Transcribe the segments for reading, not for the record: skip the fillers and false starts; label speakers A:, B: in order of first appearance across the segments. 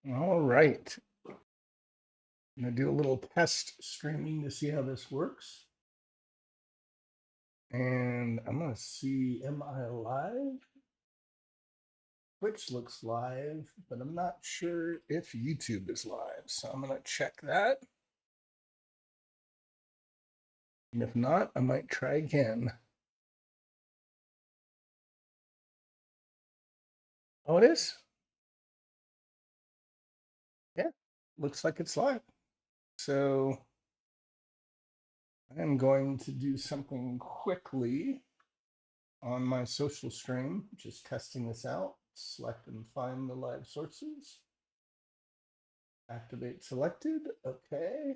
A: All right. I'm going to do a little test streaming to see how this works. And I'm going to see, am I live? Twitch looks live, but I'm not sure if YouTube is live. So I'm going to check that. And if not, I might try again. Oh, it is? Yeah, looks like it's live. So I'm going to do something quickly on my social stream, just testing this out. Select and find the live sources. Activate selected. Okay.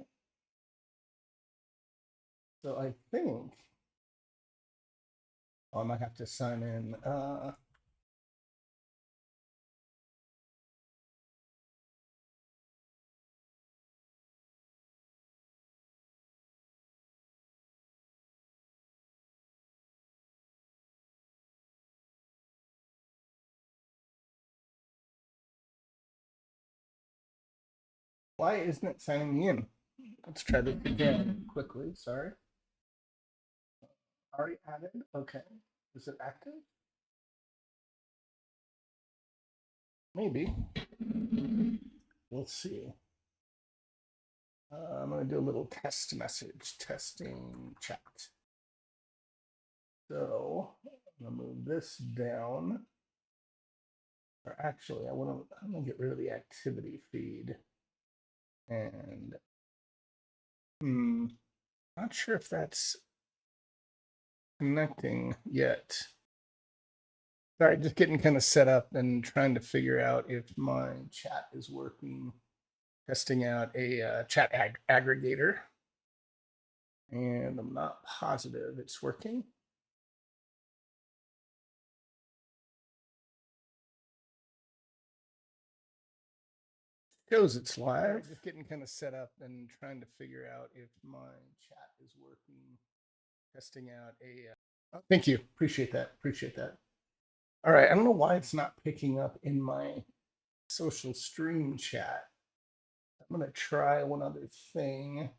A: So I think I might have to sign in. Why isn't it signing me in? Let's try this again quickly. Sorry. Already added. Okay. Is it active? Maybe. We'll see. I'm going to do a little test message, testing chat. So I'm going to move this down. Or actually, I'm going to get rid of the activity feed. And not sure if that's connecting yet. Sorry, just getting kind of set up and trying to figure out if my chat is working. Testing out a chat aggregator. And I'm not positive it's working. Shows it's live. Just getting kind of set up and trying to figure out if my chat is working. Testing out a. Oh, thank you. Appreciate that. Appreciate that. All right. I don't know why it's not picking up in my social stream chat. I'm going to try one other thing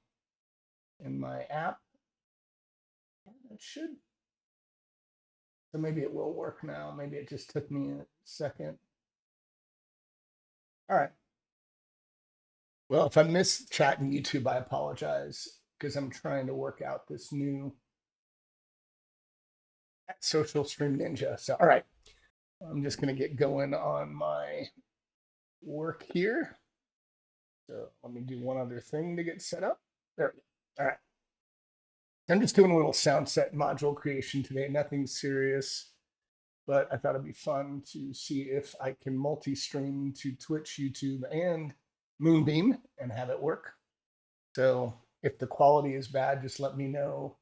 A: in my app. It should. So maybe it will work now. Maybe it just took me a second. All right. Well, if I miss chat in YouTube, I apologize because I'm trying to work out this new social stream ninja. So, all right. I'm just going to get going on my work here. So let me do one other thing to get set up. There. All right. I'm just doing a little Soundset module creation today. Nothing serious, but I thought it'd be fun to see if I can multi-stream to Twitch, YouTube, and Moonbeam and have it work. So if the quality is bad, just let me know.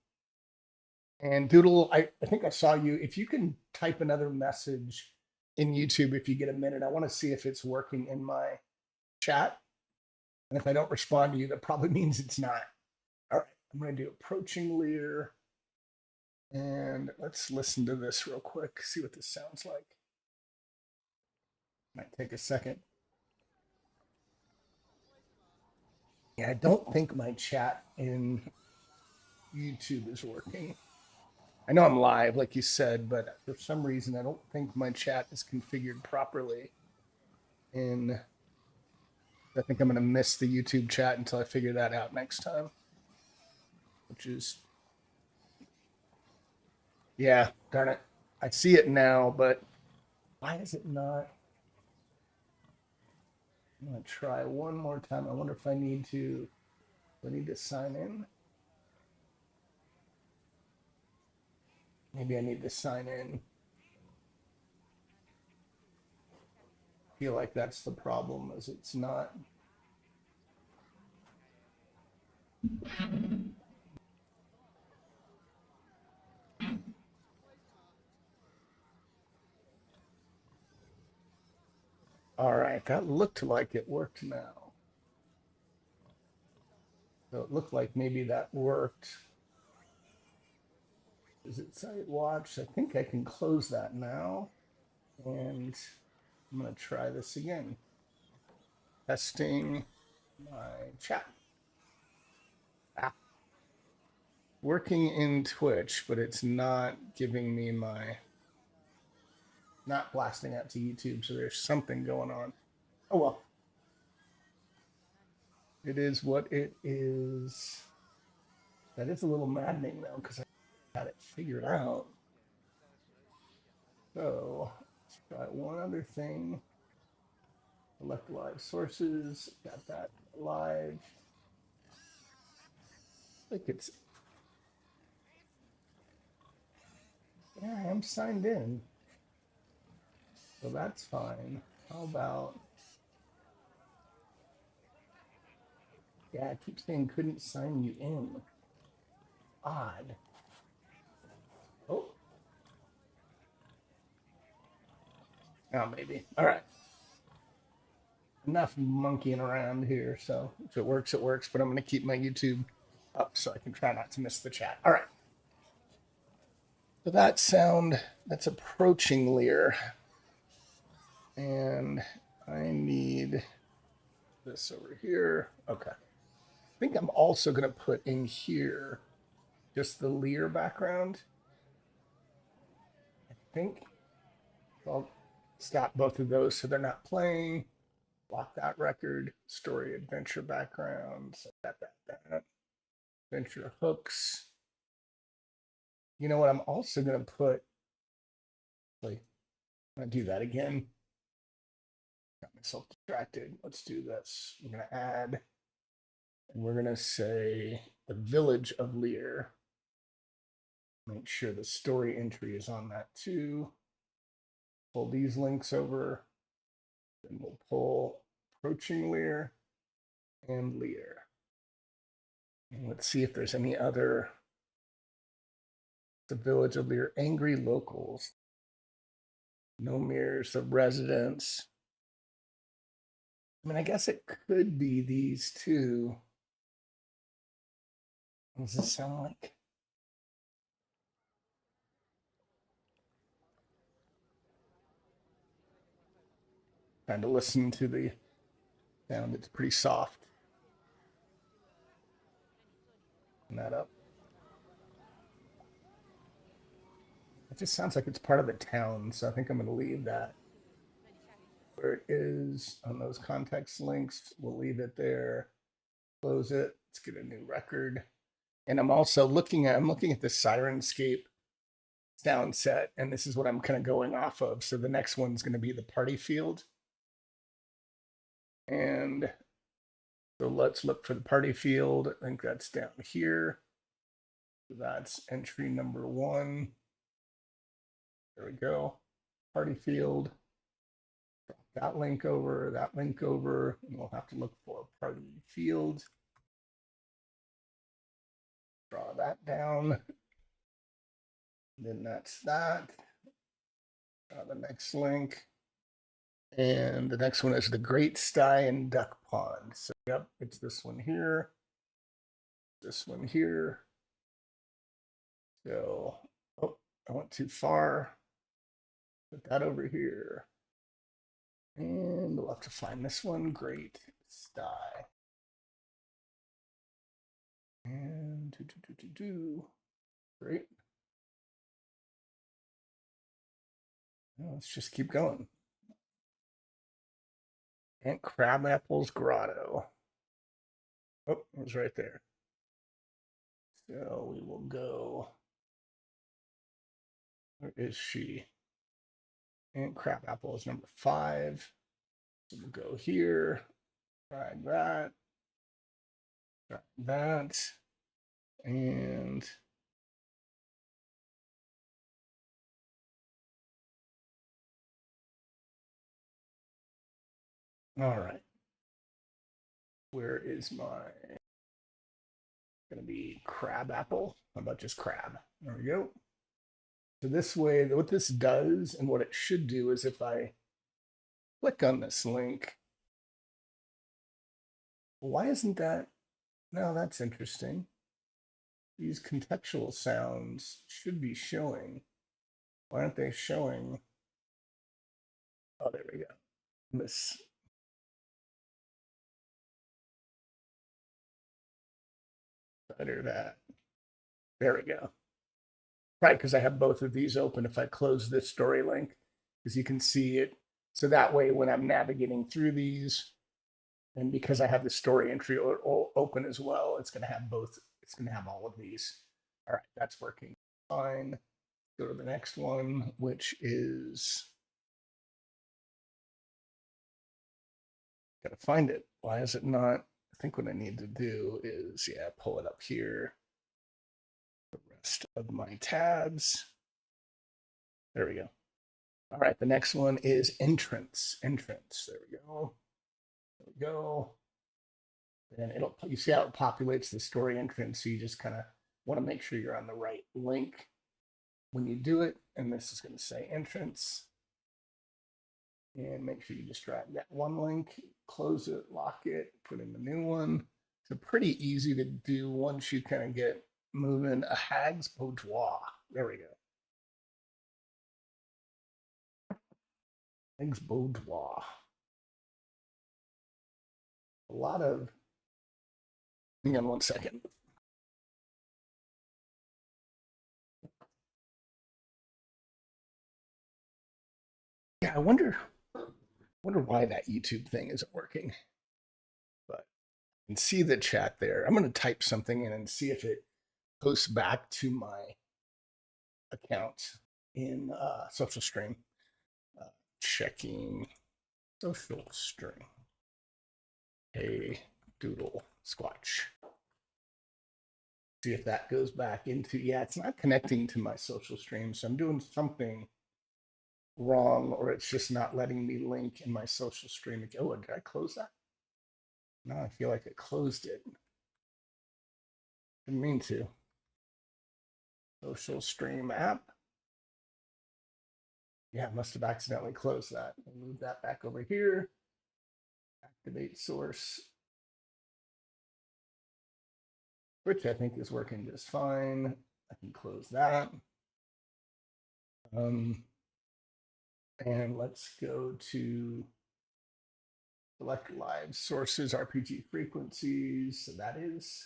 A: And Doodle, I think I saw you. If you can type another message in YouTube if you get a minute, I want to see if it's working in my chat. And if I don't respond to you, that probably means it's not. All right, I'm going to do approaching Lear. And let's listen to this real quick, see what this sounds like. Might take a second. Yeah, I don't think my chat in YouTube is working. I know I'm live, like you said, but for some reason, I don't think my chat is configured properly. And I think I'm going to miss the YouTube chat until I figure that out next time. Which is, yeah, darn it. I see it now, but why is it not? I'm going to try one more time. I wonder if I need to sign in. Maybe I need to sign in. I feel like that's the problem, is it's not. All right, that looked like it worked now. So it looked like maybe that worked. Is it site watch? I think I can close that now. And I'm going to try this again. testing my chat. Ah, working in Twitch, but it's not giving me my, not blasting out to YouTube. So there's something going on. Oh well. It is what it is. That is a little maddening though, because I had it figured out. So let's try one other thing. Select live sources. Got that live. I think it's, yeah, I am signed in. So that's fine. How about, yeah, I keep saying couldn't sign you in. Odd. Oh. Oh, maybe. All right. Enough monkeying around here. So if it works, it works. But I'm going to keep my YouTube up so I can try not to miss the chat. All right. So that sound, that's approaching Lear. And I need this over here. Okay. I think I'm also going to put in here just the Lear background. I think I'll stop both of those so they're not playing. Block that record. Story adventure background. So that. Adventure hooks. You know what? I'm also going to put, like, I'm going to do that again. Got myself distracted. Let's do this. We're going to add, and we're going to say the village of Lear. Make sure the story entry is on that too. Pull these links over. Then we'll pull approaching Lear and Lear. And let's see if there's any other. The village of Lear, angry locals. No mirrors, the residents. I mean, I guess it could be these two. What does this sound like? Trying to listen to the sound. It's pretty soft. Turn that up. It just sounds like it's part of the town, so I think I'm going to leave that where it is on those context links. We'll leave it there. Close it. Let's get a new record. And I'm also looking at the Sirenscape Soundset, and this is what I'm kind of going off of. So the next one's going to be the party field. And so let's look for the party field. I think that's down here. So that's entry number 1. There we go. Party field. Drop that link over, and we'll have to look for party field. Draw that down. Then that's that. Draw the next link. And the next one is the Great Sty and Duck Pond. So, yep, it's this one here. This one here. So, oh, I went too far. Put that over here. And we'll have to find this one, Great Sty. And great. Well, let's just keep going. And Crabapple's Grotto. Oh, it was right there. So we will go. Where is she? And Crabapple is number 5. So we'll go here. Drag that. Drag that. And all right. Where is my going to be Crabapple? How about just crab? There we go. So this way, what this does and what it should do is if I click on this link, why isn't that? No, that's interesting. These contextual sounds should be showing. Why aren't they showing? Oh, there we go. This Better that. There we go. Right, because I have both of these open. If I close this story link, because you can see it. So that way, when I'm navigating through these, and because I have the story entry open as well, it's going to have both. It's going to have all of these. All right, that's working fine. Go to the next one, which is, got to find it. Why is it not? I think what I need to do is, yeah, pull it up here. The rest of my tabs. There we go. All right, the next one is entrance. Entrance. There we go. There we go. And it'll, you see how it populates the story entrance. So you just kind of want to make sure you're on the right link when you do it. And this is going to say entrance. And make sure you just drag that one link, close it, lock it, put in the new one. So pretty easy to do once you kind of get moving. A hag's boudoir. There we go. Hag's boudoir. A lot of, hang on one second. Yeah, I wonder why that YouTube thing isn't working. But you can see the chat there. I'm going to type something in and see if it posts back to my account in social stream. Checking social stream. Hey, doodle squatch. See if that goes back into, yeah, it's not connecting to my social stream. So I'm doing something wrong, or it's just not letting me link in my social stream. Oh, did I close that? No, I feel like I closed it. Didn't mean to. Social stream app. Yeah, I must have accidentally closed that. I'll move that back over here. Activate source. Which I think is working just fine. I can close that. And let's go to select live sources, RPG frequencies. So that is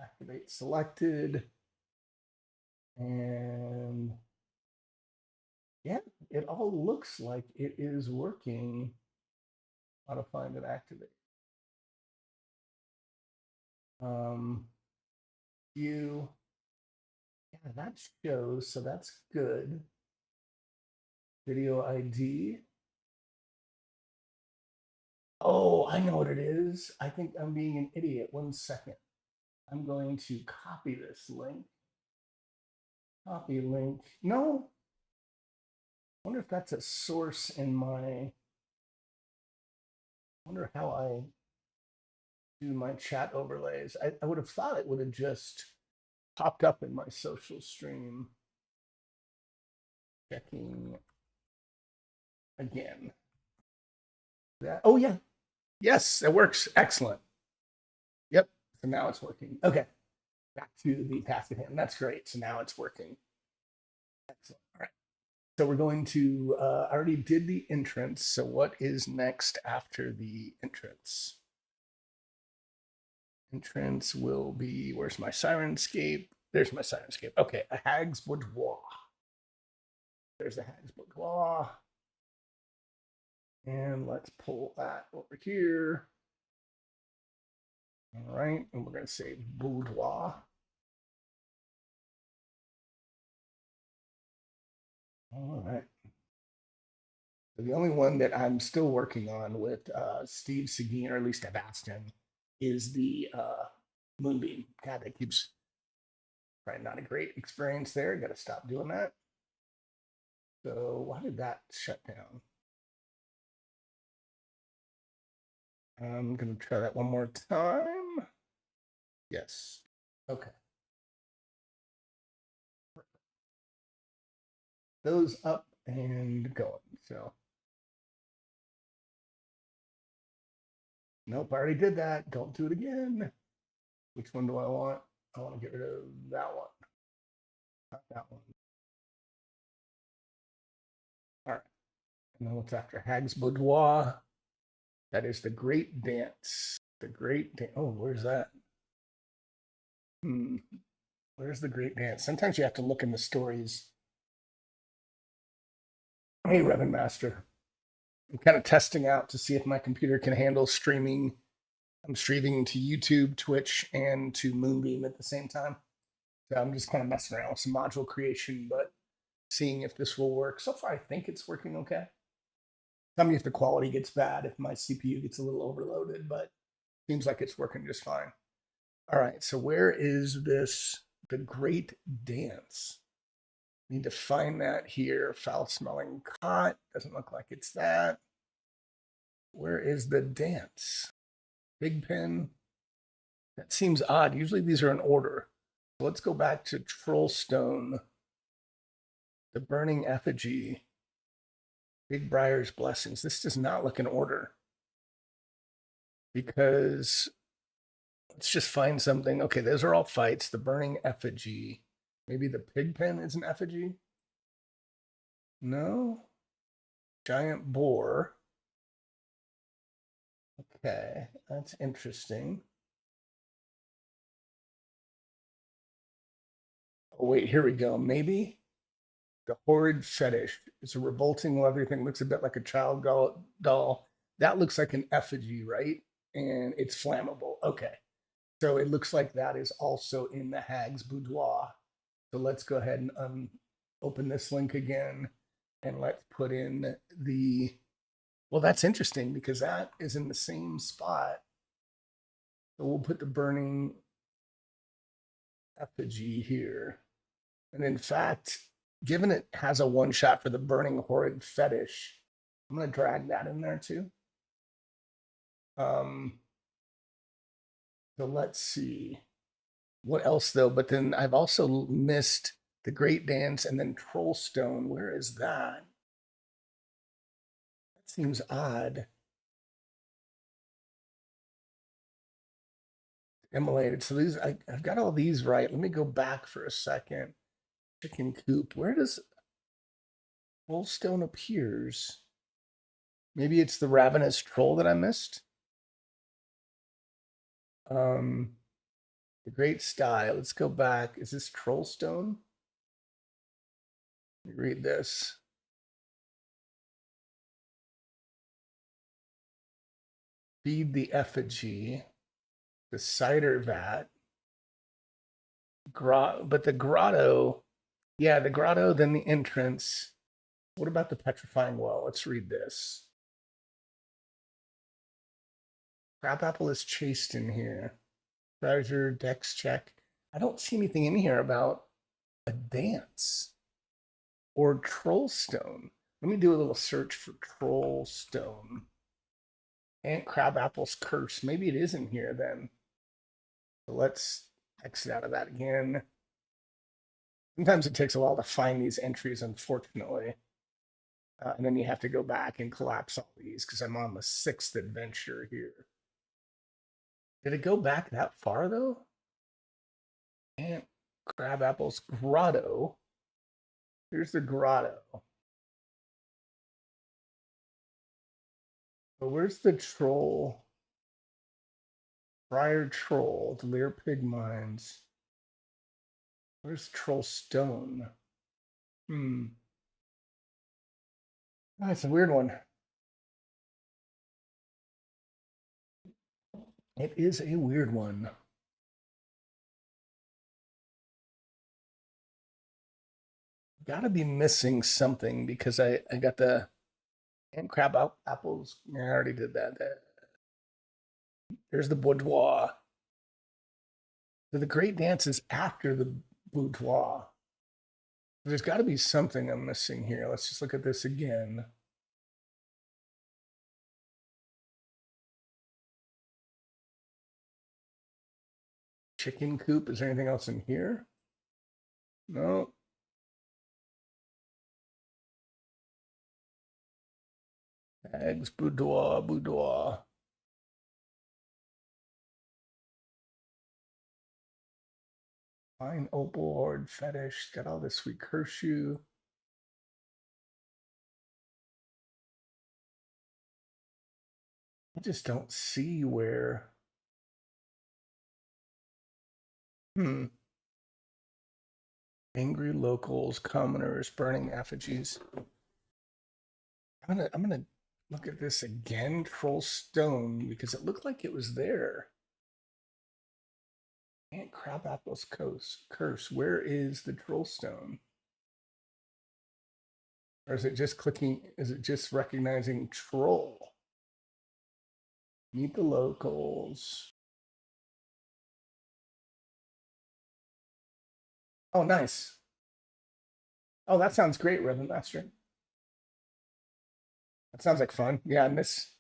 A: activate selected. And yeah, it all looks like it is working. How to find and activate. Yeah, that shows, so that's good. Video ID. Oh, I know what it is. I think I'm being an idiot. 1 second. I'm going to copy this link. Copy link. No. I wonder if that's a source in my, I wonder how I do my chat overlays. I would have thought it would have just popped up in my social stream. Checking again. That, oh yeah. Yes, it works. Excellent. Yep. So now it's working. Okay. Back to the task at hand. That's great. So now it's working. Excellent. All right. So we're going to, I already did the entrance. So what is next after the entrance? Entrance will be, where's my Sirenscape? There's my Sirenscape. Okay, a hag's boudoir. There's the hag's boudoir. And let's pull that over here. All right, and we're going to say boudoir. All right. So the only one that I'm still working on with Steve Seguin, or at least I've asked him, is the Moonbeam. God, that keeps probably not a great experience there. Got to stop doing that. So why did that shut down? I'm going to try that one more time. Yes. Okay. Those up and going. So, nope, I already did that. Don't do it again. Which one do I want? I want to get rid of that one. Not that one. All right. And then what's after Hag's Boudoir? That is the Great Dance. The Great Dance. Oh, where's that? Hmm. Where's the great dance? Sometimes you have to look in the stories. Hey, Reverend Master. I'm kind of testing out to see if my computer can handle streaming. I'm streaming to YouTube, Twitch, and to Moonbeam at the same time. So I'm just kind of messing around with some module creation, but seeing if this will work. So far, I think it's working okay. Tell me if the quality gets bad, if my CPU gets a little overloaded, but seems like it's working just fine. All right, so where is this? The Great Dance. Need to find that here. Foul smelling cot. Doesn't look like it's that. Where is the dance? Big pen. That seems odd. Usually these are in order. So let's go back to Trollstone. The Burning Effigy. Big Briar's Blessings. This does not look in order. Because let's just find something. Okay, those are all fights. The Burning Effigy. Maybe the Pig Pen is an effigy? No. Giant Boar. Okay, that's interesting. Oh, wait, here we go. Maybe the Horrid Fetish. It's a revolting leather thing. Looks a bit like a child doll. That looks like an effigy, right? And it's flammable. Okay. So it looks like that is also in the Hag's Boudoir. So let's go ahead and open this link again. And let's put in the. Well, that's interesting because that is in the same spot. So we'll put the burning effigy here. And in fact, given it has a one shot for the burning horrid fetish, I'm going to drag that in there too. So let's see. What else though? But then I've also missed the Great Dance and then Trollstone. Where is that? That seems odd. Immolated. So these, I've got all these right. Let me go back for a second. Chicken coop. Where does Trollstone appears? Maybe it's the ravenous troll that I missed. The Great Sty. Let's go back. Is this Trollstone? Let me read this. Feed the effigy. The cider vat. But the grotto. Yeah, the grotto, then the entrance. What about the petrifying well? Let's read this. Crabapple is chased in here. Treasure, dex check. I don't see anything in here about a dance or Trollstone. Let me do a little search for Trollstone. Aunt Crabapple's curse. Maybe it is in here then. So let's exit out of that again. Sometimes it takes a while to find these entries, unfortunately. And then you have to go back and collapse all these because I'm on the 6th adventure here. Did it go back that far though? Aunt Crabapple's grotto. Here's the grotto. But where's the troll? Friar Troll, the Lear Pig Mines. Where's Trollstone? That's a weird one. It is a weird one. Gotta be missing something because I got the and crab apples. I already did that. There's the boudoir. So the great dance is after the boudoir. There's got to be something I'm missing here. Let's just look at this again. Chicken coop. Is there anything else in here? No. Eggs, boudoir, boudoir. Fine opal horde fetish. Got all this sweet curse you. I just don't see where Hmm. Angry locals, commoners, burning effigies. I'm gonna look at this again, Troll Stone, because it looked like it was there. Aunt Crabapple's curse. Where is the Troll Stone? Or is it just clicking? Is it just recognizing troll? Meet the locals. Oh, nice. Oh, that sounds great, Rhythm Master. That sounds like fun. Yeah, and this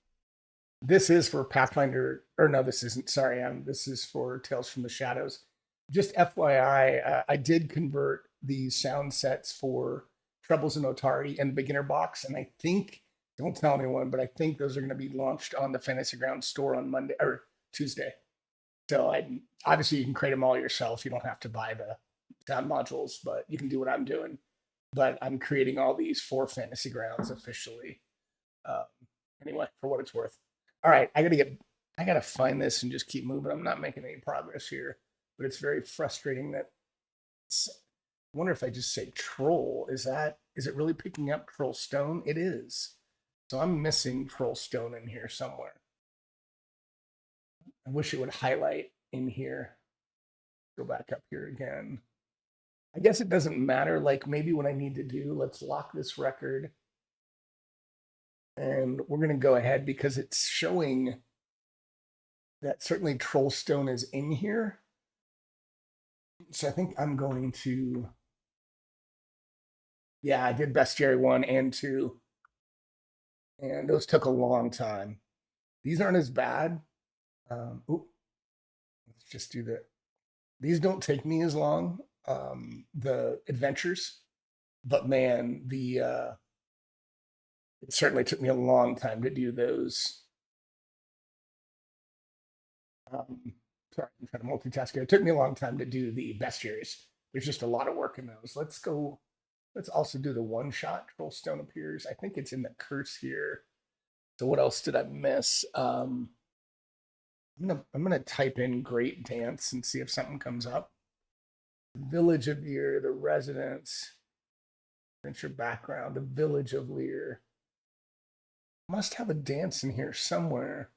A: is for Pathfinder, or no, this isn't. Sorry, this is for Tales from the Shadows. Just FYI, I did convert these sound sets for Troubles in Otari and the beginner box, and I think, don't tell anyone, but I think those are going to be launched on the Fantasy Ground store on Monday or Tuesday. So I obviously you can create them all yourself. You don't have to buy the sound modules, but you can do what I'm doing. But I'm creating all these for Fantasy Grounds officially. Um, anyway, for what it's worth. All right, I gotta find this and just keep moving. I'm not making any progress here, but it's very frustrating that. I wonder if I just say troll. Is it really picking up troll stone? It is. So I'm missing troll stone in here somewhere. I wish it would highlight in here. Go back up here again. I guess it doesn't matter. Like maybe what I need to do, let's lock this record. And we're going to go ahead because it's showing that certainly Trollstone is in here. So I think I'm going to, yeah, I did Bestiary 1 and 2. And those took a long time. These aren't as bad. Let's just do that. These don't take me as long, the adventures. But man, it certainly took me a long time to do those. Um, sorry, I'm trying to multitask here. It took me a long time to do the bestiaries. There's just a lot of work in those. Let's go. Let's also do the one shot. Trollstone appears. I think it's in the curse here. So what else did I miss? I'm gonna type in Great Dance and see if something comes up. Village of Lear, the residence, adventure background, the Village of Lear. Must have a dance in here somewhere.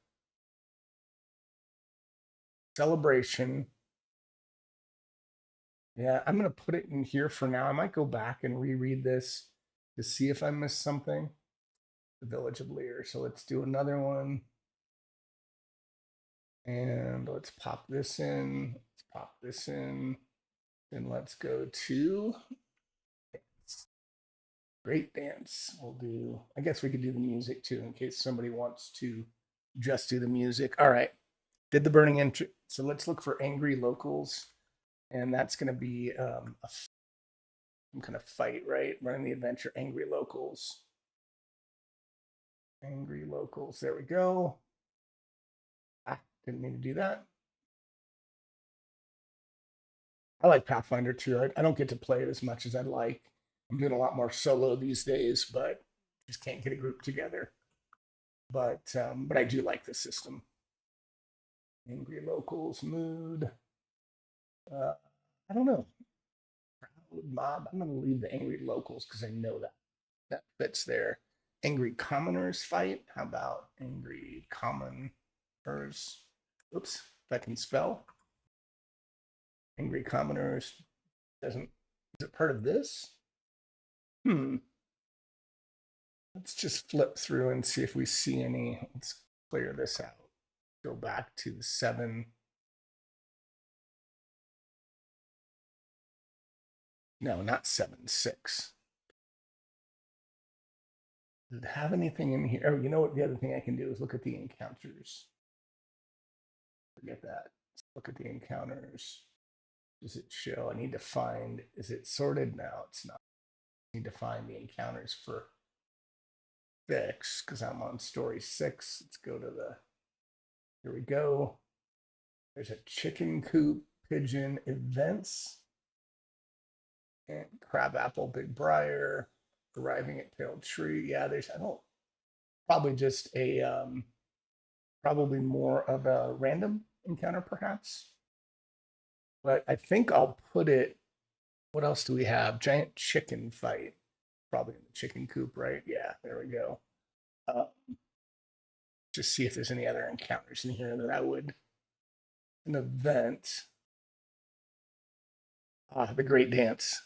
A: Celebration. Yeah, I'm going to put it in here for now. I might go back and reread this to see if I missed something. The Village of Lear. So let's do another one. And let's pop this in. Let's pop this in. And let's go to Great Dance. We'll do, I guess we could do the music too in case somebody wants to just do the music. All right. Did the burning entry. So let's look for angry locals. And that's going to be some kind of fight, right? Running the adventure, angry locals. Angry locals. There we go. Ah, didn't mean to do that. I like Pathfinder too. I don't get to play it as much as I'd like. I'm doing a lot more solo these days, but just can't get a group together. But I do like the system. Angry locals mood. Uh, I don't know. Proud mob. I'm going to leave the angry locals because I know that fits there. Angry commoners fight. How about angry commoners? Oops, if I can spell. Angry commoners doesn't. Is it part of this? Let's just flip through and see if we see any. Let's clear this out. Go back to the 7. No, not 7, 6. Does it have anything in here? Oh, you know what? The other thing I can do is look at the encounters. Forget that. Let's look at the encounters. Does it show? I need to find. Is it sorted? No, it's not. I need to find the encounters for 6 because I'm on story 6. Let's go to the. Here we go. There's a chicken coop, pigeon events, and crabapple, big briar, arriving at pale tree. Yeah, there's. I don't. Probably just a. Probably more of a random encounter, perhaps. But I think I'll put it. What else do we have? Giant chicken fight. Probably in the chicken coop, right? Yeah, there we go. Uh, just see if there's any other encounters in here that I would. An event. Ah, the Great Dance.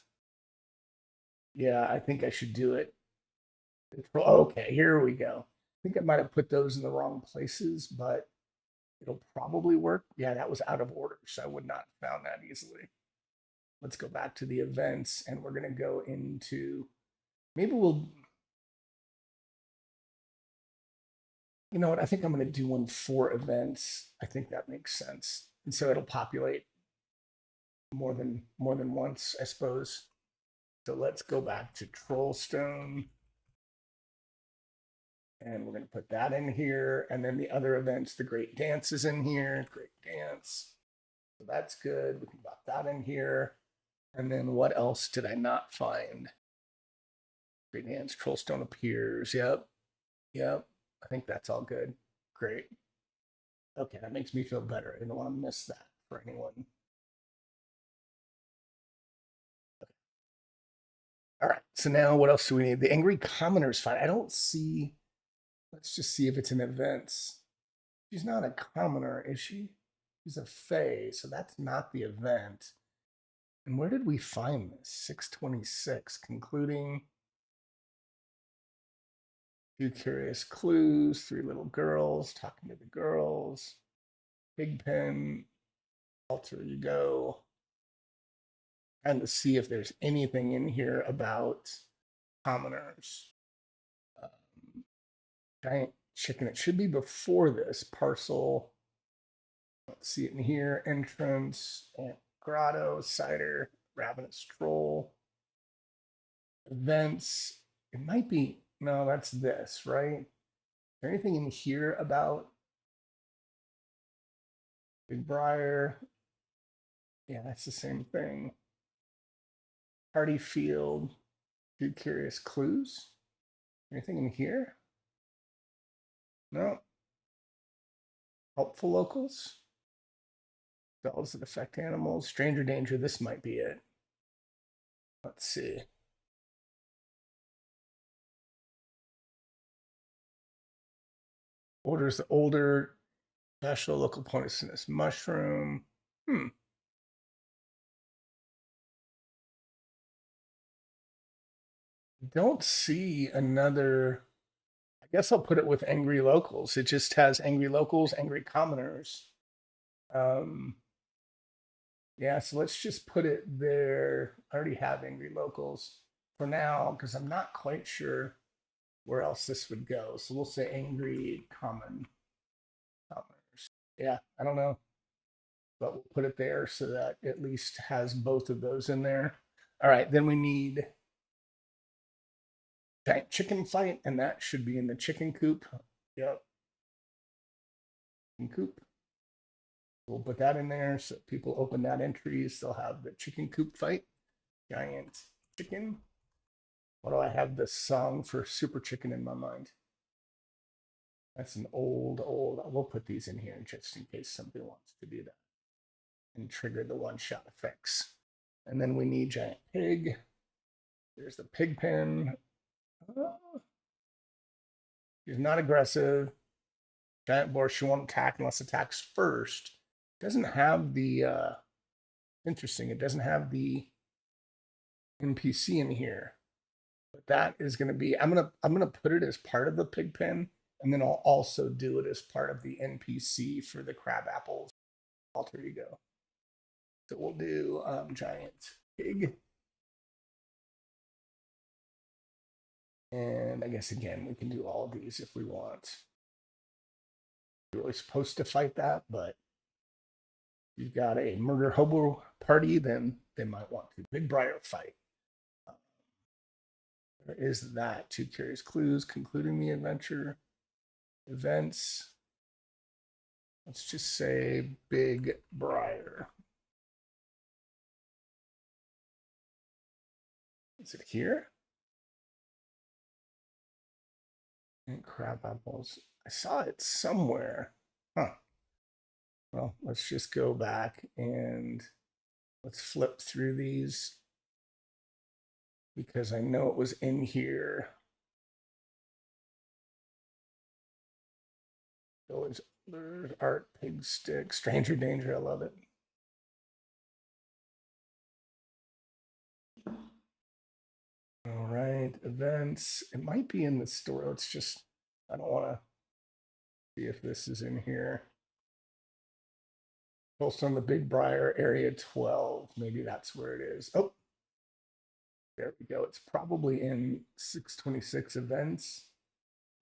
A: Yeah, I think I should do it. Okay, here we go. I think I might have put those in the wrong places, but it'll probably work. Yeah, that was out of order, so I would not have found that easily. Let's go back to the events, and we're going to go into, maybe we'll, you know what, I think I'm going to do one for events. I think that makes sense. And so it'll populate more than once, I suppose. So let's go back to Trollstone, and we're going to put that in here. And then the other events, the Great Dance is in here. Great Dance. So that's good. We can put that in here. And then what else did I not find? Great Dance, Trollstone appears. Yep. Yep. I think that's all good. Great. Okay, that makes me feel better. I don't want to miss that for anyone. All right. So now what else do we need? The Angry Commoners fight. I don't see. Let's just see if it's in events. She's not a commoner, is she? She's a fae, so that's not the event. And where did we find this? 626, concluding. Few curious clues, three little girls talking to the girls. Pigpen, alter ego. Trying to see if there's anything in here about commoners. Giant chicken. It should be before this parcel. Let's see it in here. Entrance, grotto, cider, ravenous troll. Events. It might be. No, that's this, right? Is there anything in here about Big Briar? Yeah, that's the same thing. Party Field. Few curious clues. Anything in here? No. Helpful locals. Spells that affect animals. Stranger danger. This might be it. Let's see. Orders the older special local poisonous mushroom. Don't see another. I guess I'll put it with angry locals. It just has angry locals, angry commoners. Um, yeah, so let's just put it there. I already have angry locals for now because I'm not quite sure where else this would go. So we'll say angry commoners. Yeah, I don't know, but we'll put it there so that at least has both of those in there. All right, then we need giant chicken fight, and that should be in the chicken coop. Yep. Coop. We'll put that in there so people open that entries. They'll have the chicken coop fight. Giant chicken. What do I have the song for super chicken in my mind? That's an old. We'll put these in here just in case somebody wants to do that and trigger the one shot effects. And then we need giant pig. There's the pig pen. She's not aggressive. Giant boar, she won't attack unless attacks first. Doesn't have the interesting. It doesn't have the NPC in here. But that is going to be. I'm gonna put it as part of the pig pen, and then I'll also do it as part of the NPC for the crab apples alter ego. So we'll do giant pig. And I guess again we can do all of these if we want. You're really supposed to fight that, but if you've got a murder hobo party, then they might want to. Big Briar fight. There is that. Two curious clues concluding the adventure. Events. Let's just say Big Briar. Is it here? And crab apples. I saw it somewhere. Huh. Well, let's just go back and Let's flip through these because I know it was in here. There's art, pig stick, stranger danger. I love it. All right, events. It might be in the store. It's just, I don't want to see if this is in here. Post on the Big Briar area 12. Maybe that's where it is. Oh, there we go. It's probably in 626 events.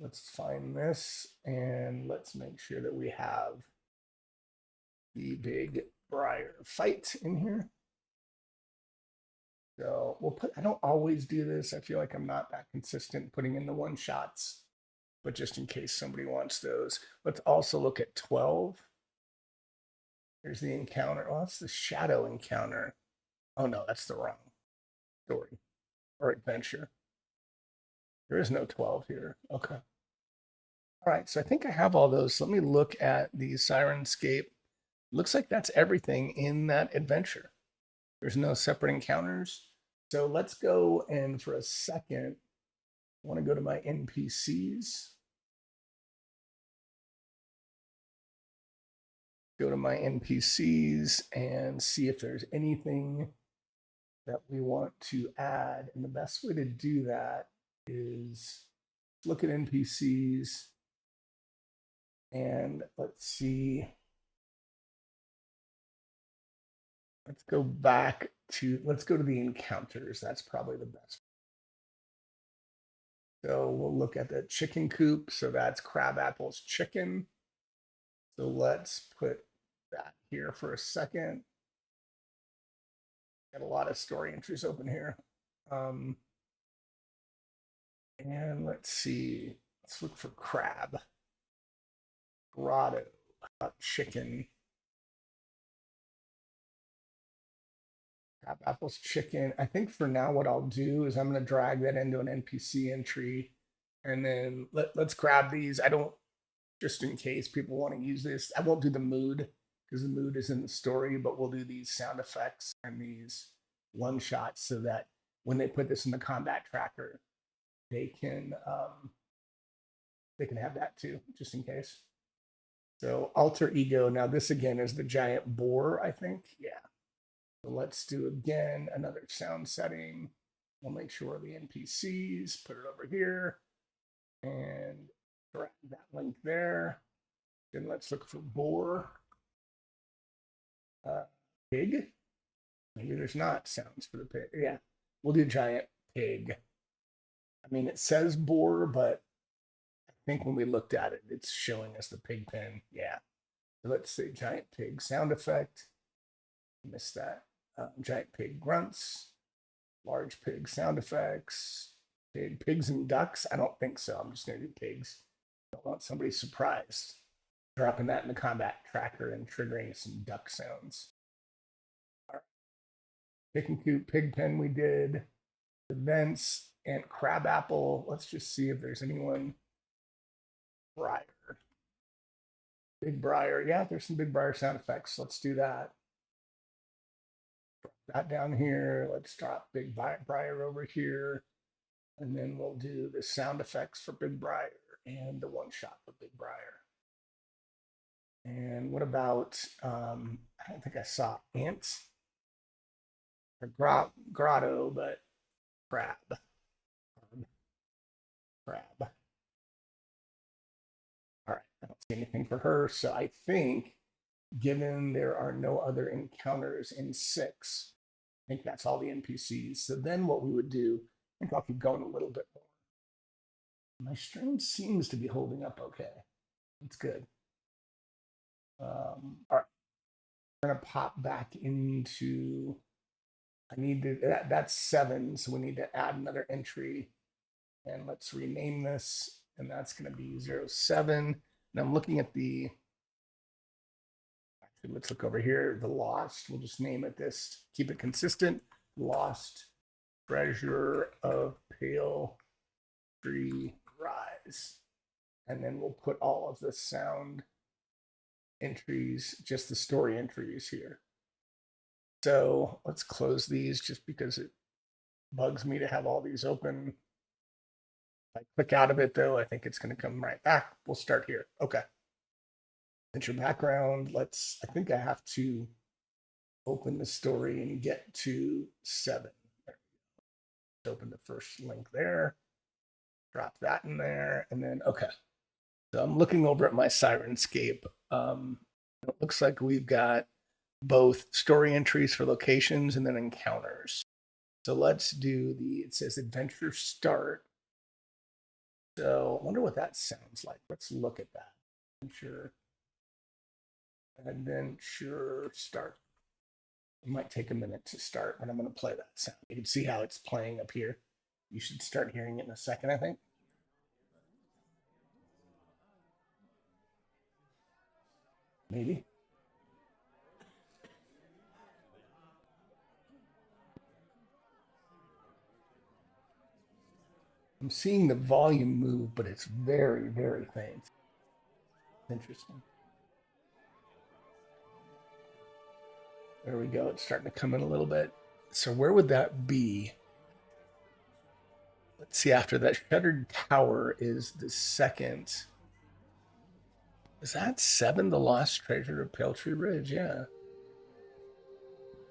A: Let's find this and let's make sure that we have the Big Briar fight in here. So we'll put, I don't always do this. I feel like I'm not that consistent putting in the one shots, but just in case somebody wants those. Let's also look at 12. Here's the encounter. Oh, that's the shadow encounter. Oh no, that's the wrong story or adventure. There is no 12 here. Okay. All right, so I think I have all those. So let me look at the Sirenscape. Looks like that's everything in that adventure. There's no separate encounters. So let's go and for a second, I want to go to my NPCs. Go to my NPCs and see if there's anything that we want to add. And the best way to do that is look at NPCs and let's see. Let's go back to, let's go to the encounters. That's probably the best. So we'll look at the chicken coop. So that's Crabapple's chicken. So let's put that here for a second. Got a lot of story entries open here. And let's see. Let's look for crab. Grotto. Chicken. Crabapple's chicken. I think for now what I'll do is I'm going to drag that into an NPC entry. And then let's grab these. I don't, just in case people want to use this, I won't do the mood because the mood is in the story, but we'll do these sound effects and these one shots so that when they put this in the combat tracker, they can have that too, just in case. So alter ego. Now this again is the giant boar, I think. Yeah. So let's do again another sound setting. We'll make sure the NPCs, put it over here, and drag that link there. Then let's look for boar. Pig. Maybe there's not sounds for the pig. Yeah, we'll do giant pig. I mean, it says boar, but I think when we looked at it, it's showing us the pig pen. Yeah. So let's say giant pig sound effect. Missed that. Giant pig grunts. Large pig sound effects. Pigs and ducks. I don't think so. I'm just going to do pigs. I don't want somebody surprised. Dropping that in the combat tracker and triggering some duck sounds. All right. Chicken coop, pig pen we did. Events and Crabapple. Let's just see if there's anyone. Briar. Big Briar. Yeah, there's some Big Briar sound effects. Let's do that. Drop that down here. Let's drop Big Briar over here. And then we'll do the sound effects for Big Briar and the one shot for Big Briar. And what about, I don't think I saw ants or grotto, but crab. Crab. All right, I don't see anything for her. So I think, given there are no other encounters in 6, I think that's all the NPCs. So then what we would do, I think I'll keep going a little bit more. My stream seems to be holding up okay. It's good. All right, we're gonna pop back into, I need to, that's 7, so we need to add another entry. And let's rename this, and that's gonna be 07. And I'm looking at the, actually let's look over here, the Lost, we'll just name it this, keep it consistent, Lost Treasure of Pale Tree Rise. And then we'll put all of the sound entries, just the story entries here. So let's close these just because it bugs me to have all these open. If I click out of it though, I think it's going to come right back. We'll start here. Okay. Enter background. I think I have to open the story and get to 7. Open the first link there, drop that in there, and then, okay. So I'm looking over at my Sirenscape. It looks like we've got both story entries for locations and then encounters. So let's do it says adventure start. So I wonder what that sounds like. Let's look at that. Adventure start. It might take a minute to start, but I'm going to play that sound. You can see how it's playing up here. You should start hearing it in a second, I think. Maybe. I'm seeing the volume move, but it's very, very faint. Interesting. There we go. It's starting to come in a little bit. So where would that be? Let's see. After that shuttered tower is the second. Is that 7? The lost treasure of Pale Tree Ridge? Yeah.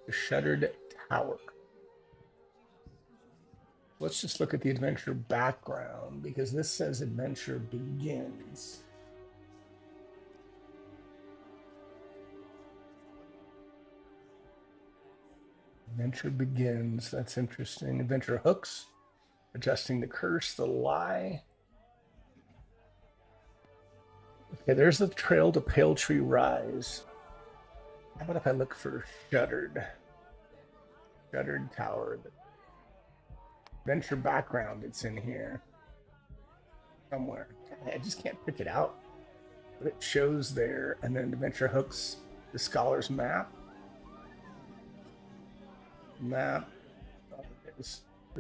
A: The shuttered tower. Let's just look at the adventure background because this says adventure begins. Adventure begins. That's interesting. Adventure hooks. Adjusting the curse, the lie. Okay, there's the trail to Pale Tree Rise. How about if I look for Shuttered Tower? Adventure background, it's in here somewhere. I just can't pick it out. But it shows there, and then Adventure Hooks, the Scholar's Map. The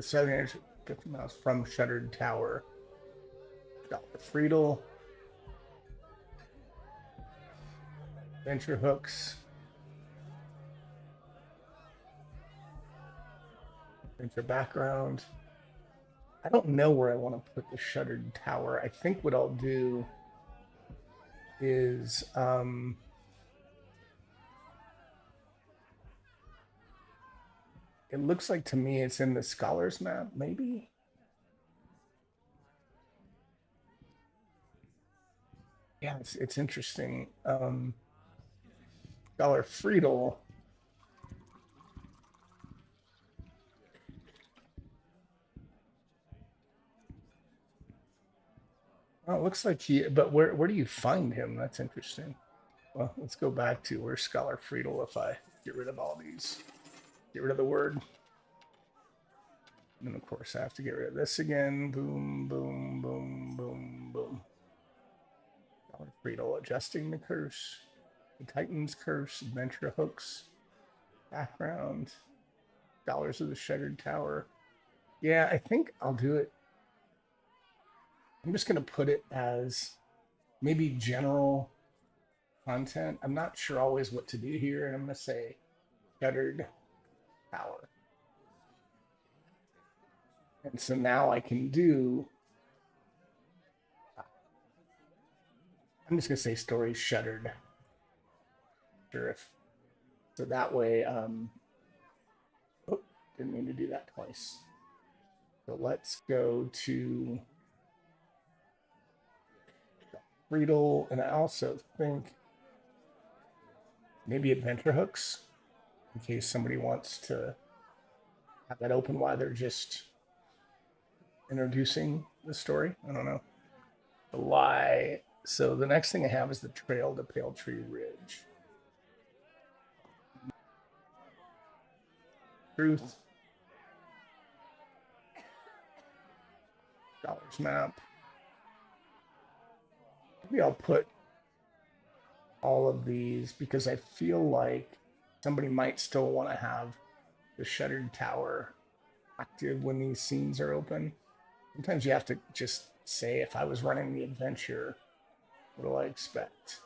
A: Southern Edge 50 miles from Shuttered Tower. Dr. Friedel. Adventure Hooks. Adventure background. I don't know where I want to put the Shuttered Tower. I think what I'll do is it looks like to me it's in the Scholar's Map, maybe? Yeah, it's interesting. Scholar Friedel. Oh, it looks like but where do you find him? That's interesting. Well, let's go back to where's Scholar Friedel if I get rid of all these. Get rid of the word. And then, of course, I have to get rid of this again. Boom, boom, boom, boom, boom. Scholar Friedel, adjusting the curse. The Titan's curse, adventure hooks, background, Scholars of the Shuttered Tower. Yeah, I think I'll do it. I'm just going to put it as maybe general content. I'm not sure always what to do here, and I'm going to say Shuttered Tower. And so now I can do, I'm just going to say story shuttered. Sure if, so that way, didn't mean to do that twice. So let's go to Friedel, and I also think maybe adventure hooks in case somebody wants to have that open while they're just introducing the story. I don't know. The lie. So the next thing I have is the trail to Pale Tree Ridge. Truth. Scholar's Map. Maybe I'll put all of these because I feel like somebody might still want to have the Shuttered Tower active when these scenes are open. Sometimes you have to just say, if I was running the adventure, what do I expect?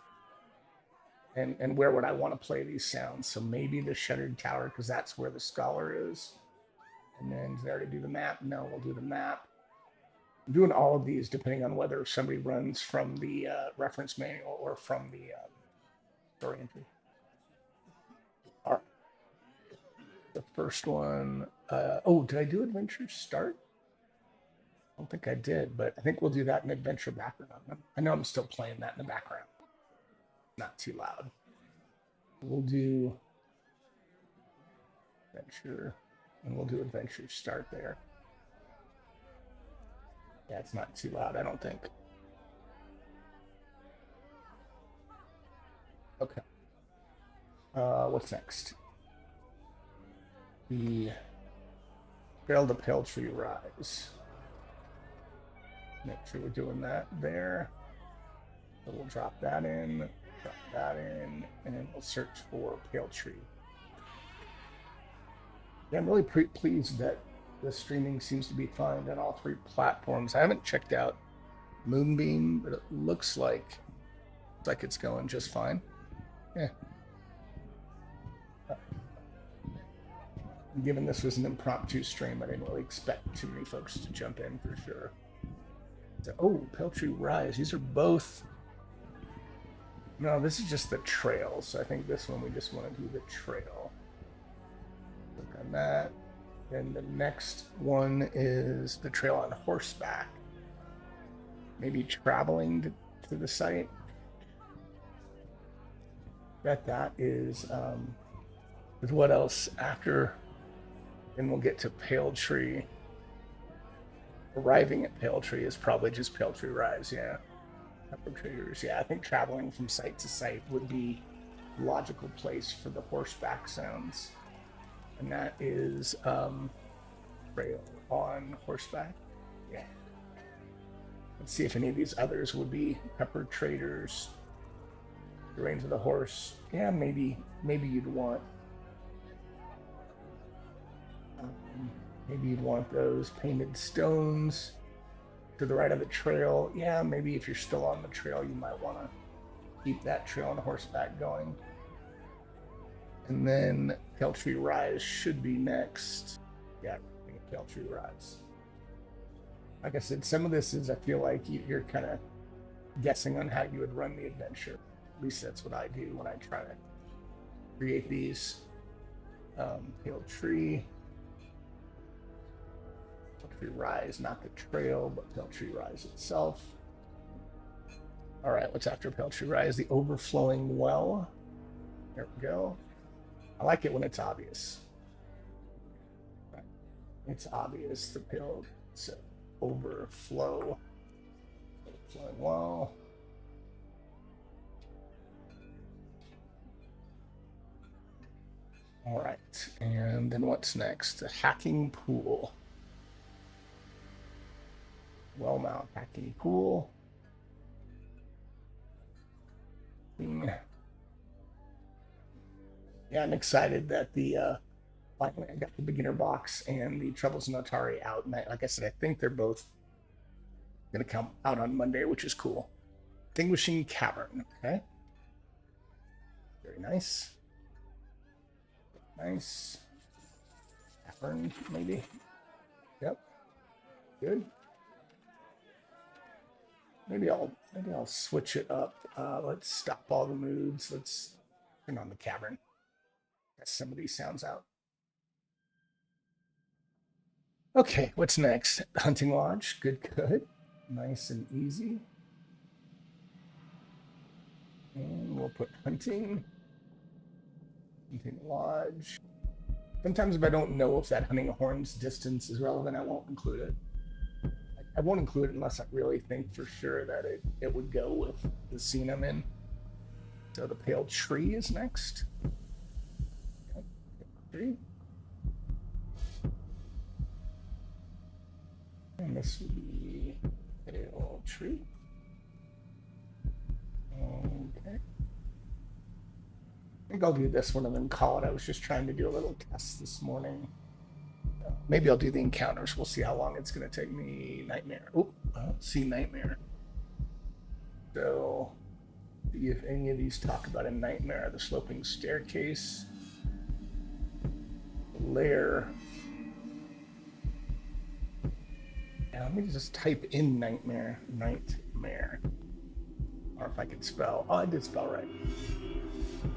A: and where would I want to play these sounds. So maybe the Shuttered Tower, because that's where the Scholar is. And then did I already do the map? No, we'll do the map. I'm doing all of these depending on whether somebody runs from the reference manual or from the story entry. All right. The first one. Oh, did I do Adventure Start? I don't think I did, but I think we'll do that in Adventure background. I know I'm still playing that in the background. Not too loud. We'll do Adventure, and we'll do Adventure Start there. Yeah, it's not too loud, I don't think. Okay. What's next? The Trail to Pale Tree Rise. Make sure we're doing that there. So we'll drop that in, and then we'll search for Pale Tree. Yeah, I'm really pleased that the streaming seems to be fine on all 3 platforms. I haven't checked out Moonbeam, but it looks like it's going just fine. Yeah. Given this was an impromptu stream, I didn't really expect too many folks to jump in for sure. So, oh, Pale Tree Rise. These are both. No, this is just the trail. So I think this one we just want to do the trail. Click on that. Then the next one is the trail on horseback. Maybe traveling to the site. Bet that is. With what else after? Then we'll get to Pale Tree. Arriving at Pale Tree is probably just Pale Tree Rise, yeah. Perpetrators, yeah. I think traveling from site to site would be a logical place for the horseback sounds. And that is trail on horseback. Yeah. Let's see if any of these others would be Perpetrators. The Reins of the Horse. Yeah, maybe you'd want. Maybe you'd want those Painted Stones to the right of the trail. Yeah, maybe if you're still on the trail, you might want to keep that trail on horseback going. And then Pale Tree Rise should be next. Yeah, Pale Tree Rise. Like I said, some of this is, I feel like you're kind of guessing on how you would run the adventure. At least that's what I do when I try to create these. Pale Tree Rise, not the trail, but Pale Tree Rise itself. All right, what's after Pale Tree Rise? The Overflowing Well. There we go. I like it when it's obvious. It's obvious. The Pale Overflowing Well. All right, and then what's next? The Hacking Pool. Wellmount Hacking Pool. Yeah, I'm excited that finally I got the beginner box and the Troubles in Atari out. And like I said, I think they're both going to come out on Monday, which is cool. Distinguishing Cavern. Okay. Very nice. Nice. Cavern, maybe. Yep. Good. Maybe I'll switch it up. Let's stop all the moods. Let's turn on the Cavern. Test some of these sounds out. Okay, what's next? Hunting Lodge. Good. Nice and easy. And we'll put Hunting Lodge. Sometimes if I don't know if that hunting horn's distance is relevant, I won't include it. I won't include it unless I really think for sure that it would go with the scene I'm in. So the Pale Tree is next. Okay. Tree. And this would be Pale Tree. Okay. I think I'll do this one and then call it. I was just trying to do a little test this morning. Maybe I'll do the encounters. We'll see how long it's going to take me. Nightmare. Oh, I don't see Nightmare. So See if any of these talk about a nightmare. The sloping staircase. Lair. Yeah, let me just type in nightmare. Nightmare. Or if I could spell. Oh, I did spell right.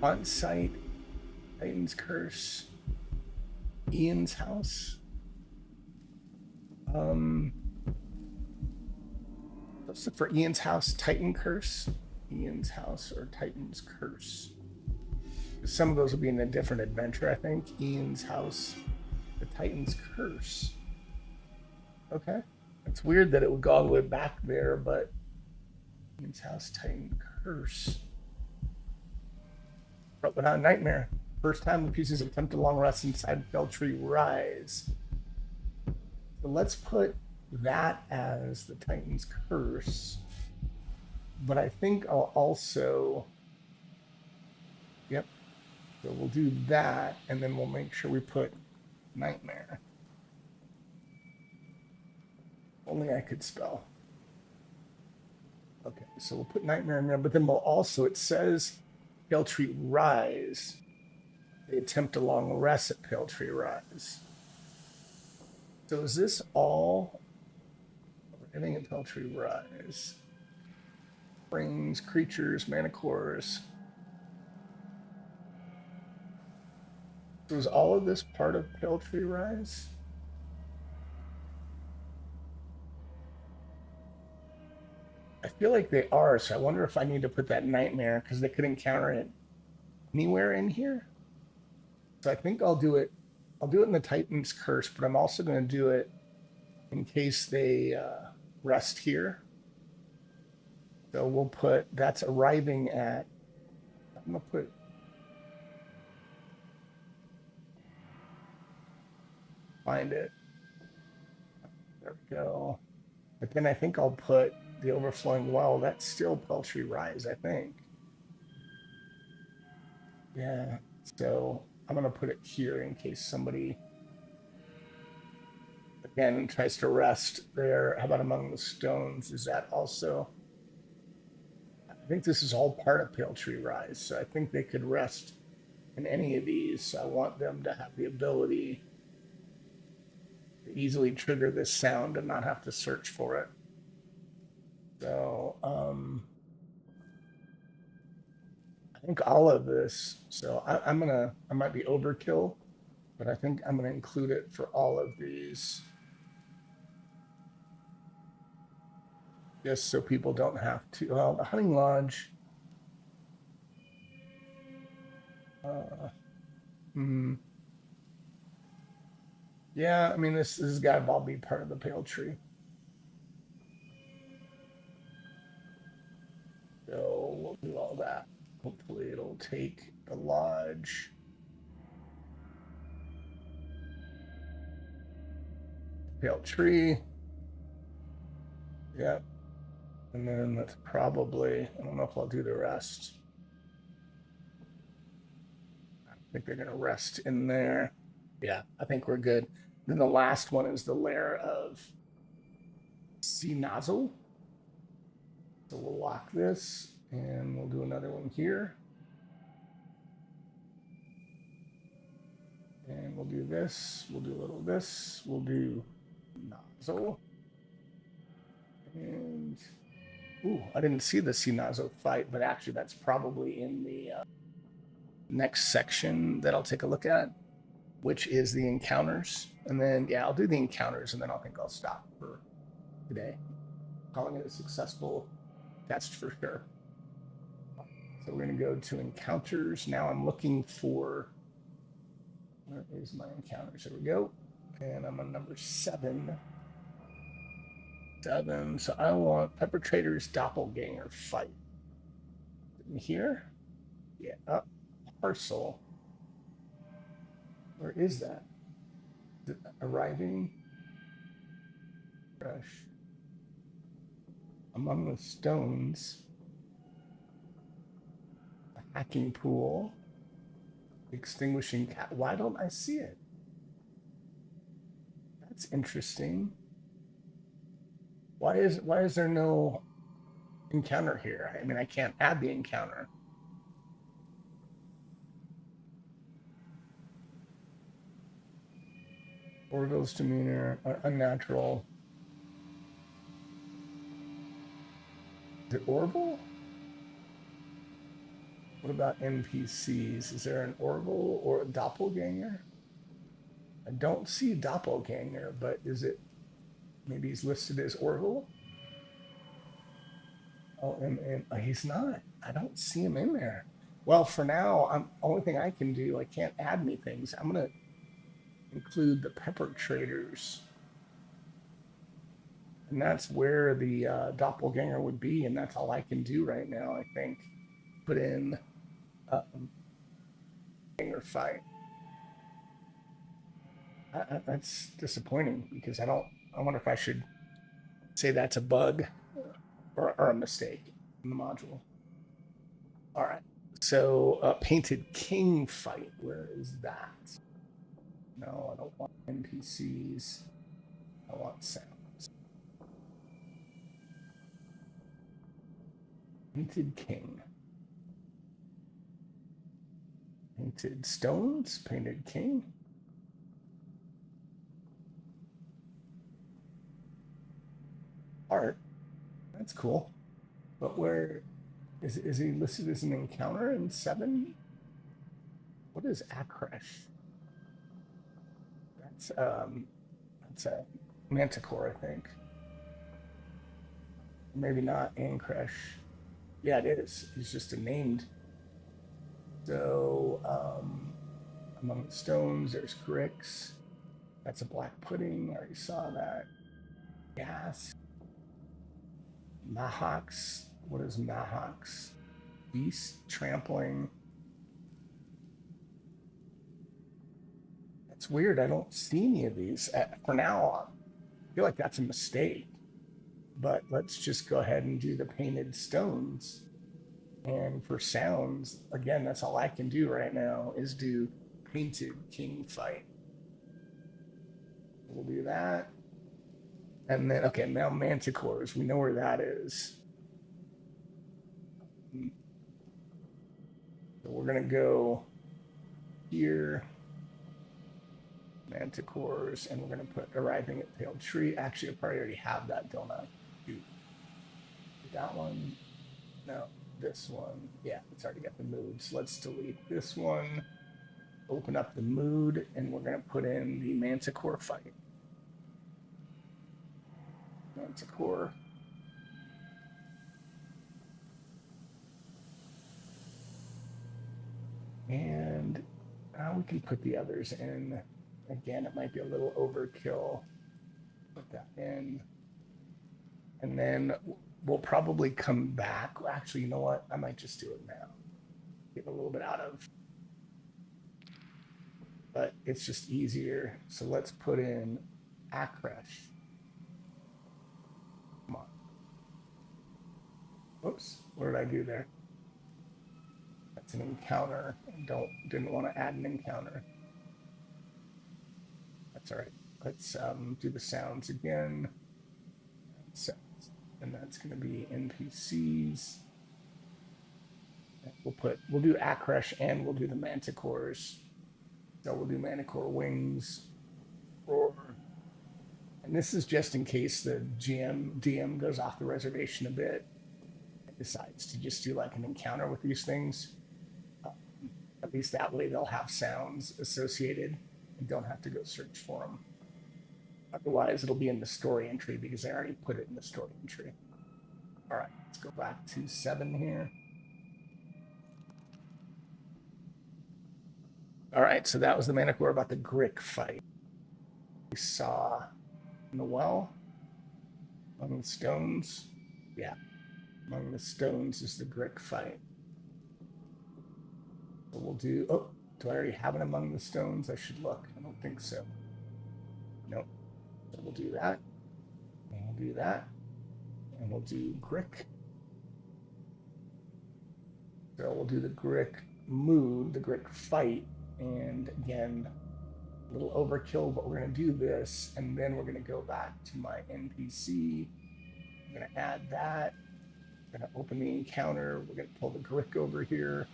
A: On site. Titan's Curse. Ian's house. Let's look for Ian's house, Titan Curse. Ian's house or Titan's Curse. Some of those will be in a different adventure, I think. Ian's house, the Titan's Curse. Okay. It's weird that it would go all the way back there, but Ian's house, Titan Curse. But without a nightmare. First time the pieces attempt a long rest inside Feltree Rise. So let's put that as the Titan's Curse. But I think I'll also... Yep. So we'll do that, and then we'll make sure we put Nightmare. Only I could spell. Okay, so we'll put Nightmare in there, but then we'll also, it says Feltree Rise. They attempt a long rest at Feltree Rise. So is this all? We're getting at Feltree Rise. Springs, creatures, manticores. So is all of this part of Feltree Rise? I feel like they are, so I wonder if I need to put that nightmare because they could encounter it anywhere in here. So I think I'll do it. I'll do it in the Titan's Curse, but I'm also going to do it in case they rest here. So we'll put that's arriving at. I'm going to put. Find it. There we go. But then I think I'll put the overflowing well. That's still Feltree Rise, I think. Yeah. So I'm going to put it here in case somebody, again, tries to rest there. How about Among the Stones? Is that also? I think this is all part of Feltree Rise. So I think they could rest in any of these. So I want them to have the ability to easily trigger this sound and not have to search for it. So, I think all of this, so I might be overkill, but I think I'm gonna include it for all of these. Just so people don't have to, well, the hunting lodge. Yeah, I mean, this has got to all be part of the pale tree. So we'll do all that. Hopefully it'll take the lodge. Pale tree. Yep. And then that's probably, I don't know if I'll do the rest. I think they're going to rest in there. Yeah, I think we're good. Then the last one is the lair of Sea Nozzle. So we'll lock this and we'll do another one here. And we'll do this. We'll do a little this. We'll do nozzle. And, ooh, I didn't see the Sea Nozzle fight, but actually that's probably in the next section that I'll take a look at, which is the encounters. And then, yeah, I'll do the encounters and then I think I'll stop for today. Calling it a successful test for sure. So we're going to go to encounters. Now I'm looking for, where is my encounters? There we go. And I'm on number 7. So I want Perpetrator's Doppelganger fight. In here? Yeah, parcel. Where is that? Is it arriving? Fresh. Among the Stones. The hacking pool. Extinguishing cat. Why don't I see it? That's interesting. Why is there no encounter here. I mean, I can't add the encounter. Orville's demeanor, unnatural. Is it Orville? What about NPCs? Is there an Orville or a doppelganger? I don't see doppelganger, but is it, maybe he's listed as Orville? Oh, and he's not. I don't see him in there. Well, for now, only thing I can do, I can't add any things. I'm gonna include the pepper traders, and that's where the doppelganger would be, and that's all I can do right now. I think put in ganger fight. That's disappointing because I wonder if I should say that's a bug or a mistake in the module. All right. So painted king fight. Where is that? No, I don't want NPCs. I want sounds. Painted king. Painted stones. Painted king. Art. That's cool. But where is he listed as an encounter in 7? What is Akresh? That's a manticore, I think. Maybe not Ankresh. Yeah, it is. He's just a named. So among the stones, there's Grix. That's a black pudding. I already saw that. Gas. Mahawks. What is Mahawks? Beast trampling. That's weird. I don't see any of these. For now, I feel like that's a mistake. But let's just go ahead and do the painted stones. And for sounds, again, that's all I can do right now is do painted king fight. We'll do that. And then, okay, now manticores. We know where that is. So we're going to go here. Manticores. And we're going to put arriving at Pale Tree. Actually, I probably already have that, don't I? That one? No. This one. Yeah, it's already got the mood. So let's delete this one. Open up the mood. And we're going to put in the manticore fight. Manticore. And now we can put the others in. Again, it might be a little overkill. Put that in. And then we'll probably come back. Actually, you know what? I might just do it now. Get a little bit out of. But it's just easier. So let's put in Akresh. Come on. Whoops. What did I do there? That's an encounter. Didn't want to add an encounter. That's all right. Let's do the sounds again. And that's going to be NPCs. We'll do Akresh and we'll do the manticores. So we'll do manticore wings, roar. And this is just in case the DM goes off the reservation a bit and decides to just do like an encounter with these things. At least that way they'll have sounds associated and don't have to go search for them. Otherwise, it'll be in the story entry because I already put it in the story entry. All right, let's go back to 7 here. All right, so that was the manticore about the Grick fight. We saw in the well, among the stones. Yeah, among the stones is the Grick fight. So we'll do, oh, do I already have it among the stones? I should look. I don't think so. Nope. So we'll do that. And we'll do that. And we'll do Grick. So we'll do the Grick mood, the Grick fight. And again, a little overkill, but we're going to do this. And then we're going to go back to my NPC. I'm going to add that. We're going to open the encounter. We're going to pull the brick over here.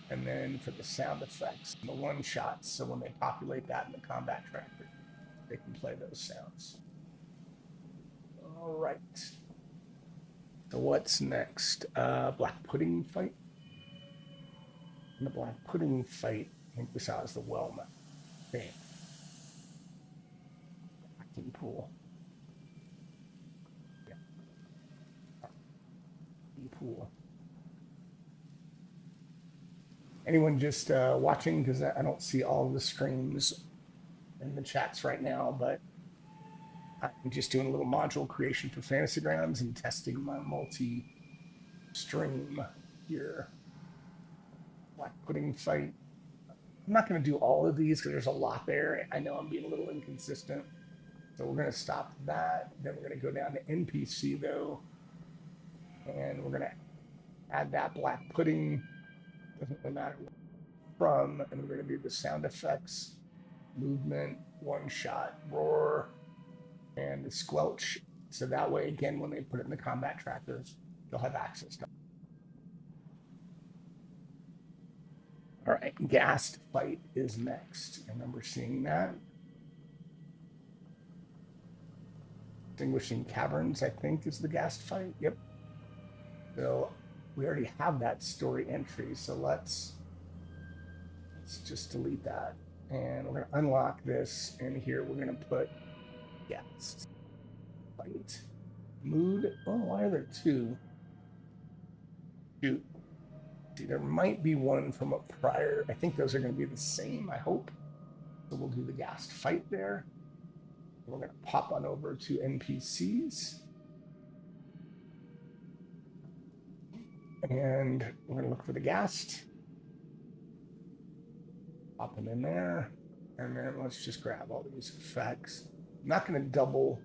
A: And then for the sound effects and the one shots, so when they populate that in the combat tracker, they can play those sounds. All right. So what's next? Black pudding fight. In the black pudding fight, I think this is the well thing. Acting pool. Yeah. Acting pool. Anyone just watching? Because I don't see all the streams in the chats right now, but I'm just doing a little module creation for Fantasy Grounds and testing my multi-stream here. Black pudding fight. I'm not going to do all of these because there's a lot there. I know I'm being a little inconsistent. So we're going to stop that. Then we're going to go down to NPC though. And we're going to add that black pudding. Doesn't really matter where from. And we're going to do the sound effects, movement, one shot, roar, and the squelch. So that way, again, when they put it in the combat trackers, they'll have access to it. All right, Ghast fight is next. I remember seeing that. Extinguishing Caverns, I think, is the Ghast fight. Yep. So we already have that story entry. So let's just delete that. And we're going to unlock this. And here we're going to put Ghast fight. Mood. Oh, why are there two? Shoot. See, there might be one from a prior. I think those are going to be the same, I hope. So we'll do the Ghast fight there. We're going to pop on over to NPCs. And we're going to look for the Ghast. Pop them in there. And then let's just grab all these effects. I'm not going to double.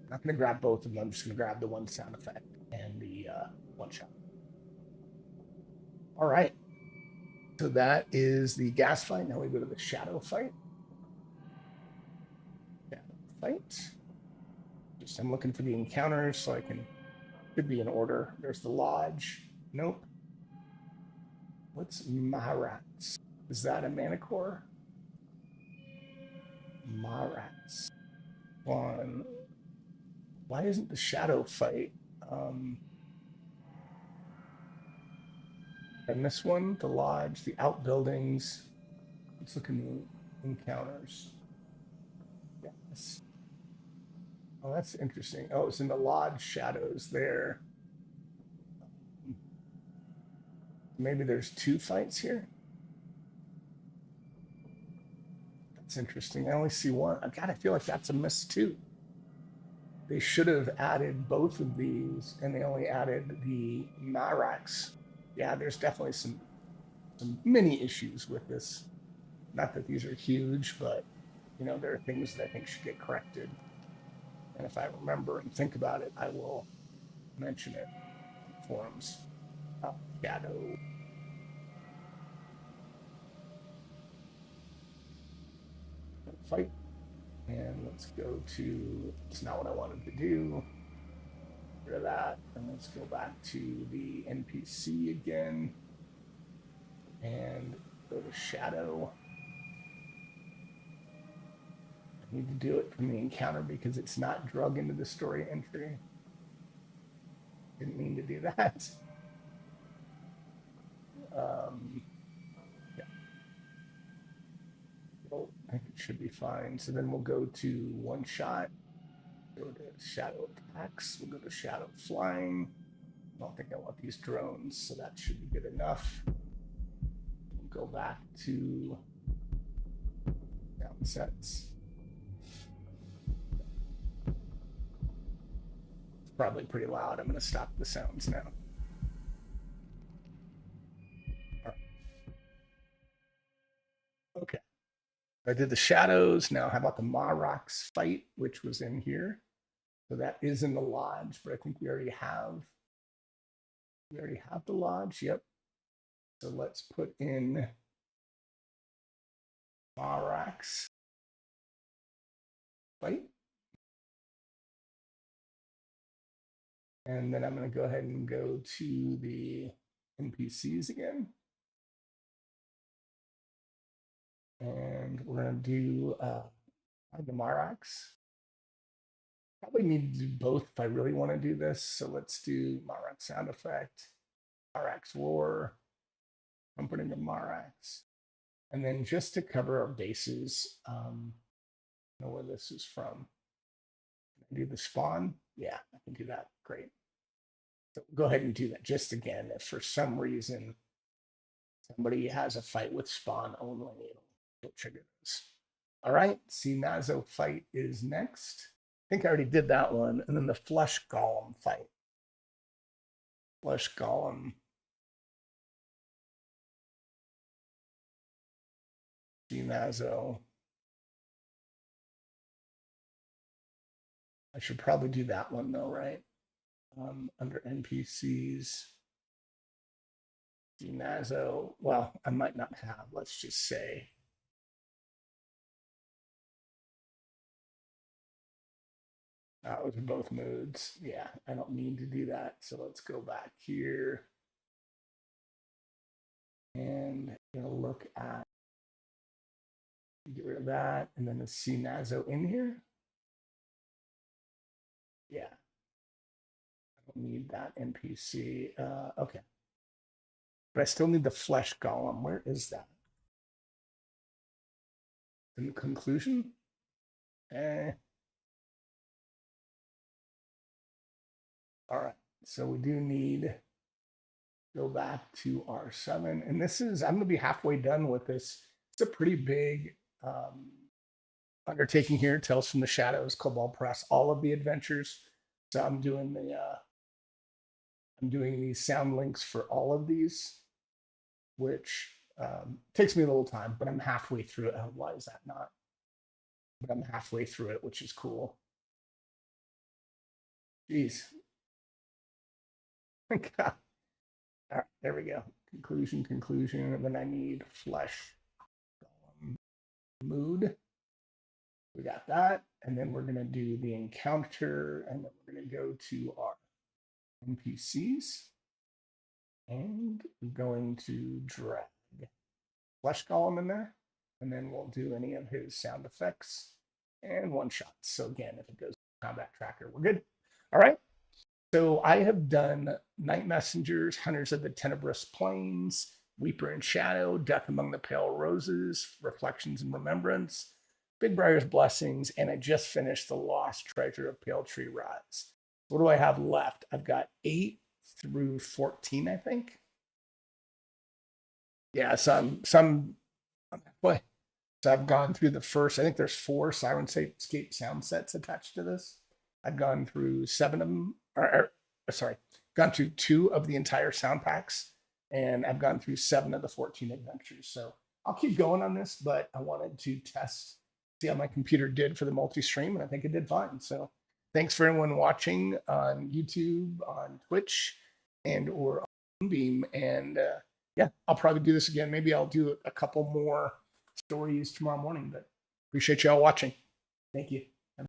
A: I'm not going to grab both of them. I'm just going to grab the one sound effect and the one shot. All right. So that is the Ghast fight. Now we go to the shadow fight. Shadow fight. Just I'm looking for the encounters so I can should be in order. There's the lodge. Nope. What's Maharats? Is that a Manicore? Maharats. One. Why isn't the shadow fight? And this one, the lodge, the outbuildings. Let's look in the encounters. Yes. Oh, that's interesting. Oh, it's in the lodge shadows there. Maybe there's two fights here. That's interesting. I only see one. God, I feel like that's a miss too. They should have added both of these, and they only added the Marax. Yeah, there's definitely some mini issues with this. Not that these are huge, but you know, there are things that I think should get corrected. And if I remember and think about it, I will mention it in forums. Shadow. Fight. And let's go to, it's not what I wanted to do. Get rid of that. And let's go back to the NPC again. And go to Shadow. I need to do it from the encounter because it's not drug into the story entry. Didn't mean to do that. Yeah. Well, I think it should be fine. So then we'll go to one shot. Go to Shadow attacks. We'll go to Shadow flying. I don't think I want these drones, so that should be good enough. We'll go back to Soundsets. It's probably pretty loud. I'm going to stop the sounds now. All right. Okay. I did the shadows. Now, how about the Marox fight, which was in here? So that is in the lodge, but I think we already have the lodge. Yep. So let's put in Marox fight. And then I'm going to go ahead and go to the NPCs again. And we're going to do the Marax. Probably need to do both if I really want to do this. So let's do Marax sound effect, Marax roar, trumpeting of Marax. And then just to cover our bases, I know where this is from. Can I do the spawn? Yeah, I can do that. Great. So go ahead and do that. Just again, if for some reason somebody has a fight with spawn only, it'll trigger this. All right, see Nazo fight is next. I think I already did that one. And then the Flesh Golem fight. Flesh Golem. See Nazo. I should probably do that one though, right? Under NPCs. See Nazo. Well, I might not have, let's just say. Those are both moods. Yeah, I don't need to do that. So let's go back here. And gonna look at, get rid of that. And then the see Nazo in here. Yeah. I don't need that NPC. Okay. But I still need the Flesh Golem. Where is that? In the conclusion? All right, so we do need go back to R7. And this is, I'm going to be halfway done with this. It's a pretty big undertaking here. Tales from the Shadows, Cobalt Press, all of the adventures. So I'm doing these sound links for all of these, which takes me a little time, but I'm halfway through it. Why is that not? But I'm halfway through it, which is cool. Jeez. God. All right, there we go. Conclusion. And then I need Flesh mood. We got that. And then we're going to do the encounter. And then we're going to go to our NPCs. And we're going to drag Flesh Golem in there. And then we'll do any of his sound effects and one shots. So again, if it goes to combat tracker, we're good. All right. So I have done Night Messengers, Hunters of the Tenebrous Plains, Weeper in Shadow, Death Among the Pale Roses, Reflections and Remembrance, Big Briar's Blessings, and I just finished The Lost Treasure of Pale Tree Rise. What do I have left? I've got 8 through 14, I think. Yeah, some boy. So I've gone through the first, I think there's 4 Sirenscape sound sets attached to this. I've gone through 7 of them, gone through 2 of the entire sound packs, and I've gone through 7 of the 14 adventures. So I'll keep going on this, but I wanted to see how my computer did for the multi-stream, and I think it did fine. So thanks for everyone watching on YouTube, on Twitch, and or on Beam. And yeah, I'll probably do this again. Maybe I'll do a couple more stories tomorrow morning, but appreciate y'all watching. Thank you.